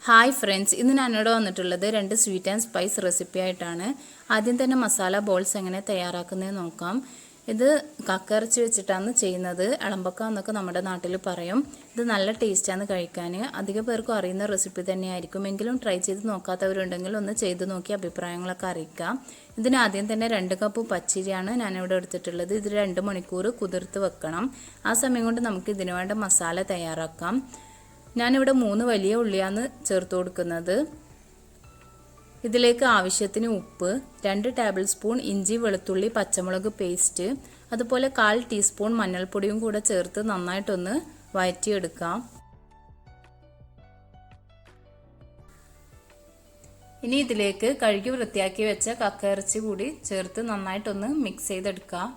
Hi friends, ഇന്ന് ഞാനിവിടെ വന്നിട്ടുള്ളത് 2 സ്വീറ്റ് ആൻഡ് സ്പൈസ് റെസിപ്പി ആയിട്ടാണ്. ആദ്യം തന്നെ മസാല ബോൾസ് എങ്ങനെ തയ്യാറാക്കുന്നത് നോക്കാം. ഇത് കക്കയിറച്ചി വെച്ചിട്ടാണ് ചെയ്യുന്നത്. എളമ്പക്ക എന്നൊക്കെ നമ്മുടെ നാട്ടിൽ പറയും. ഇത് നല്ല ടേസ്റ്റാണ് കഴിക്കാൻ. അധികം പേർക്കും അറിയുന്ന റെസിപ്പി തന്നെയായിരിക്കും. എങ്കിലും ട്രൈ ചെയ്ത് നോക്കാത്തവരുണ്ടെങ്കിൽ ഒന്ന് ചെയ്ത് നോക്കി അഭിപ്രായങ്ങളൊക്കെ അറിയിക്കാം. ഇതിന് ആദ്യം തന്നെ 2 കപ്പ് പച്ചരിയാണ് ഞാനിവിടെ എടുത്തിട്ടുള്ളത്. ഇത് 2 മണിക്കൂർ കുതിർത്ത് വെക്കണം. ആ സമയം കൊണ്ട് നമുക്ക് ഇതിനു വേണ്ട മസാല തയ്യാറാക്കാം. ഞാനിവിടെ 3 വലിയ ഉള്ളിയാണ് ചേർത്ത് കൊടുക്കുന്നത്. ഇതിലേക്ക് ആവശ്യത്തിന് ഉപ്പ്, 2 ടേബിൾ സ്പൂൺ ഇഞ്ചി വെളുത്തുള്ളി പച്ചമുളക് പേസ്റ്റ്, അതുപോലെ 1/4 ടീസ്പൂൺ മഞ്ഞൾപ്പൊടിയും കൂടെ ചേർത്ത് നന്നായിട്ടൊന്ന് വഴറ്റിയെടുക്കാം. ഇനി ഇതിലേക്ക് കഴുകി വൃത്തിയാക്കി വെച്ച കക്കയിറച്ചി കൂടി ചേർത്ത് നന്നായിട്ടൊന്ന് മിക്സ് ചെയ്തെടുക്കാം.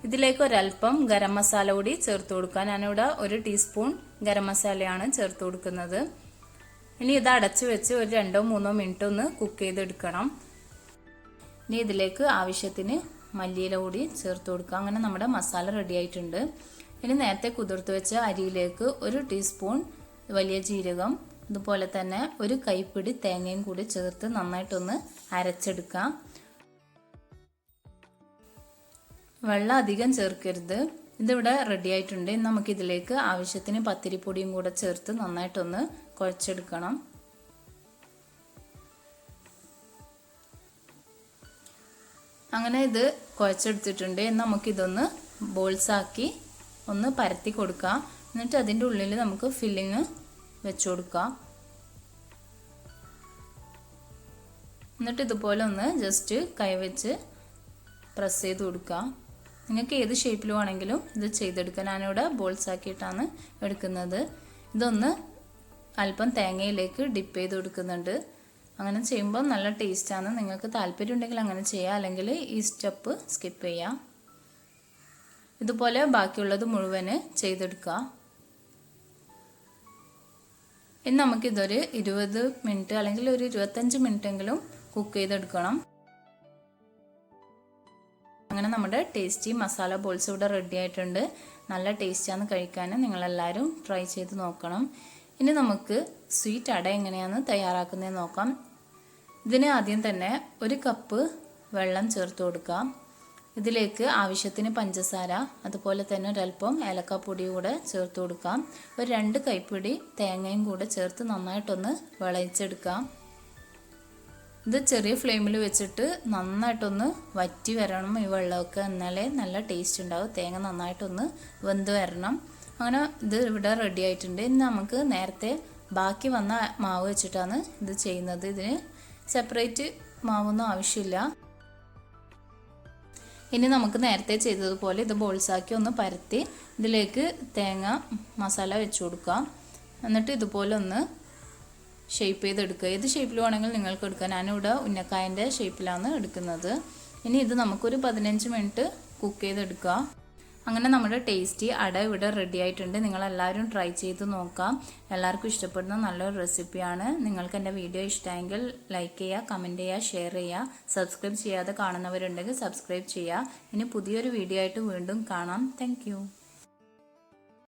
ഇതിലേക്ക് ഒരൽപ്പം ഗരം മസാല കൂടി ചേർത്ത് കൊടുക്കാം. ഞാനിവിടെ 1 ടീസ്പൂൺ ഗരം മസാലയാണ് ചേർത്ത് കൊടുക്കുന്നത്. ഇനി ഇത് അടച്ചു വെച്ച് ഒരു 2-3 മിനിറ്റ് ഒന്ന് കുക്ക് ചെയ്തെടുക്കണം. ഇനി ഇതിലേക്ക് ആവശ്യത്തിന് മല്ലിയില കൂടി ചേർത്ത് കൊടുക്കാം. അങ്ങനെ നമ്മുടെ മസാല റെഡി ആയിട്ടുണ്ട്. ഇനി നേരത്തെ കുതിർത്ത് വെച്ച അരിയിലേക്ക് 1 ടീസ്പൂൺ വലിയ ജീരകം, അതുപോലെ തന്നെ 1 കൈപ്പിടി തേങ്ങയും കൂടി ചേർത്ത് നന്നായിട്ടൊന്ന് അരച്ചെടുക്കാം. വെള്ളം അധികം ചേർക്കരുത്. ഇതിവിടെ റെഡി ആയിട്ടുണ്ട്. ഇനി നമുക്കിതിലേക്ക് ആവശ്യത്തിന് പത്തിരിപ്പൊടിയും കൂടെ ചേർത്ത് നന്നായിട്ടൊന്ന് കുഴച്ചെടുക്കണം. അങ്ങനെ ഇത് കുഴച്ചെടുത്തിട്ടുണ്ട്. ഇനി നമുക്കിതൊന്ന് ബോൾസാക്കി ഒന്ന് പരത്തി കൊടുക്കാം. എന്നിട്ട് അതിൻ്റെ ഉള്ളിൽ നമുക്ക് ഫില്ലിങ് വെച്ചു കൊടുക്കാം. എന്നിട്ട് ഇതുപോലെ ഒന്ന് ജസ്റ്റ് കൈവച്ച് പ്രസ് ചെയ്ത് കൊടുക്കാം. നിങ്ങൾക്ക് ഏത് ഷേപ്പിൽ വേണമെങ്കിലും ഇത് ചെയ്തെടുക്കാം. ഞാനിവിടെ ബോൾസ് ആക്കിയിട്ടാണ് എടുക്കുന്നത്. ഇതൊന്ന് അല്പം തേങ്ങയിലേക്ക് ഡിപ്പ് ചെയ്ത് കൊടുക്കുന്നുണ്ട്. അങ്ങനെ ചെയ്യുമ്പോൾ നല്ല ടേസ്റ്റാണ്. നിങ്ങൾക്ക് താല്പര്യം ഉണ്ടെങ്കിൽ അങ്ങനെ ചെയ്യാം, അല്ലെങ്കിൽ ഈ സ്റ്റെപ്പ് സ്കിപ്പ് ചെയ്യാം. ഇതുപോലെ ബാക്കിയുള്ളത് മുഴുവന് ചെയ്തെടുക്കാം. ഇനി നമുക്കിതൊരു 20 മിനിറ്റ് അല്ലെങ്കിൽ ഒരു 25 മിനിറ്റെങ്കിലും കുക്ക് ചെയ്തെടുക്കണം. അങ്ങനെ നമ്മുടെ ടേസ്റ്റി മസാല ബോൾസ് ഇവിടെ റെഡി ആയിട്ടുണ്ട്. നല്ല ടേസ്റ്റാണ് കഴിക്കാൻ. നിങ്ങളെല്ലാവരും ട്രൈ ചെയ്ത് നോക്കണം. ഇനി നമുക്ക് സ്വീറ്റ് അട എങ്ങനെയാണ് തയ്യാറാക്കുന്നത് നോക്കാം. ഇതിന് ആദ്യം തന്നെ 1 കപ്പ് വെള്ളം ചേർത്ത് കൊടുക്കാം. ഇതിലേക്ക് ആവശ്യത്തിന് പഞ്ചസാര, അതുപോലെ തന്നെ ഒരല്പം ഏലക്കാപ്പൊടി കൂടെ ചേർത്ത് കൊടുക്കാം. ഒരു 2 കൈപ്പിടി തേങ്ങയും കൂടെ ചേർത്ത് നന്നായിട്ടൊന്ന് വിളയിച്ചെടുക്കാം. ഇത് ചെറിയ ഫ്ലെയിമിൽ വെച്ചിട്ട് നന്നായിട്ടൊന്ന് വറ്റി വരണം ഈ വെള്ളമൊക്കെ, എന്നാലേ നല്ല ടേസ്റ്റ് ഉണ്ടാവും. തേങ്ങ നന്നായിട്ടൊന്ന് വെന്ത് വരണം. അങ്ങനെ ഇത് ഇവിടെ റെഡി ആയിട്ടുണ്ട്. ഇനി നമുക്ക് നേരത്തെ ബാക്കി വന്ന മാവ് വെച്ചിട്ടാണ് ഇത് ചെയ്യുന്നത്. ഇതിന് സെപ്പറേറ്റ് മാവൊന്നും ആവശ്യമില്ല. ഇനി നമുക്ക് നേരത്തെ ചെയ്തതുപോലെ ഇത് ബോൾസാക്കി ഒന്ന് പരത്തി ഇതിലേക്ക് തേങ്ങ മസാല വെച്ച് കൊടുക്കാം. എന്നിട്ട് ഇതുപോലെ ഒന്ന് ഷേപ്പ് ചെയ്തെടുക്കുക. ഏത് ഷേപ്പിൽ വേണമെങ്കിൽ നിങ്ങൾക്ക് എടുക്കാം. ഞാനിവിടെ ഉന്നക്കായൻ്റെ ഷേപ്പിലാണ് എടുക്കുന്നത്. ഇനി ഇത് നമുക്കൊരു 15 മിനിറ്റ് കുക്ക് ചെയ്തെടുക്കുക. അങ്ങനെ നമ്മുടെ ടേസ്റ്റി അട ഇവിടെ റെഡി ആയിട്ടുണ്ട്. നിങ്ങളെല്ലാവരും ട്രൈ ചെയ്ത് നോക്കാം. എല്ലാവർക്കും ഇഷ്ടപ്പെടുന്ന നല്ലൊരു റെസിപ്പിയാണ്. നിങ്ങൾക്ക് എൻ്റെ വീഡിയോ ഇഷ്ടമെങ്കിൽ ലൈക്ക് ചെയ്യുക, കമൻറ്റ് ചെയ്യുക, ഷെയർ ചെയ്യുക. സബ്സ്ക്രൈബ് ചെയ്യാതെ കാണുന്നവരുണ്ടെങ്കിൽ സബ്സ്ക്രൈബ് ചെയ്യുക. ഇനി പുതിയൊരു വീഡിയോ ആയിട്ട് വീണ്ടും കാണാം. താങ്ക്